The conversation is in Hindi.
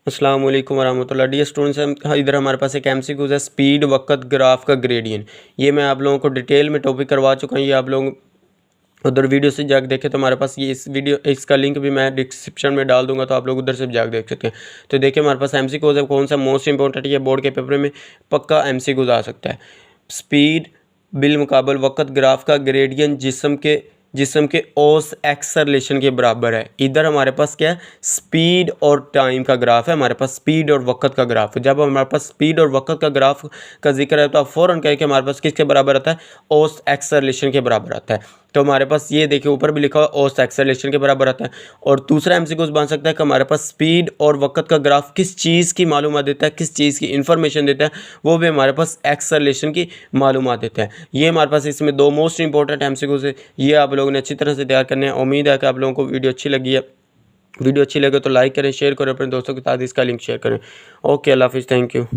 अस्सलाम वालेकुम वरहमतुल्लाह। डियर स्टूडेंट्स, इधर हमारे पास एक एमसीक्यूज है, स्पीड वक़्त ग्राफ का ग्रेडियंट। ये मैं आप लोगों को डिटेल में टॉपिक करवा चुका हूँ। ये आप लोग उधर वीडियो से जाकर देखें तो हमारे पास ये इस वीडियो इसका लिंक भी मैं डिस्क्रिप्शन में डाल दूंगा, तो आप लोग उधर से जाकर देख सकते हैं। तो देखिए हमारे पास एमसीक्यूज है, कौन सा मोस्ट इंपॉर्टेंट, ये बोर्ड के पेपर में पक्का एमसीक्यूज आ सकता है। स्पीड बिलमुकाबल वक़्त ग्राफ का ग्रेडियंट जिस्म के औस एक्सेलरेशन के बराबर है। इधर हमारे पास क्या है, स्पीड और टाइम का ग्राफ है, हमारे पास स्पीड और वक़्त का ग्राफ है। जब हमारे पास स्पीड और वक़्त का ग्राफ का जिक्र है तो आप फ़ौरन कहें कि हमारे पास किसके बराबर आता है, औस एक्सेलरेशन के बराबर आता है। तो हमारे पास ये देखिए ऊपर भी लिखा हुआ औसत एक्सेलरेशन के बराबर आता है। और दूसरा एमसीक्यूज बन सकता है कि हमारे पास स्पीड और वक़्त का ग्राफ किस चीज़ की मालूमात देता है, किस चीज़ की इंफॉर्मेशन देता है, वो भी हमारे पास एक्सेलरेशन की मालूमात देता है। ये हमारे पास इसमें दो मोस्ट इंपॉर्टेंट एमसीक्यूज है, ये आप लोगों ने अच्छी तरह से तैयार करने हैं। उम्मीद है कि आप लोगों को वीडियो अच्छी लगी है। वीडियो अच्छी लगे तो लाइक करें, शेयर करें, अपने दोस्तों के साथ इसका लिंक शेयर करें। ओके, अल्लाह हाफिज़, थैंक यू।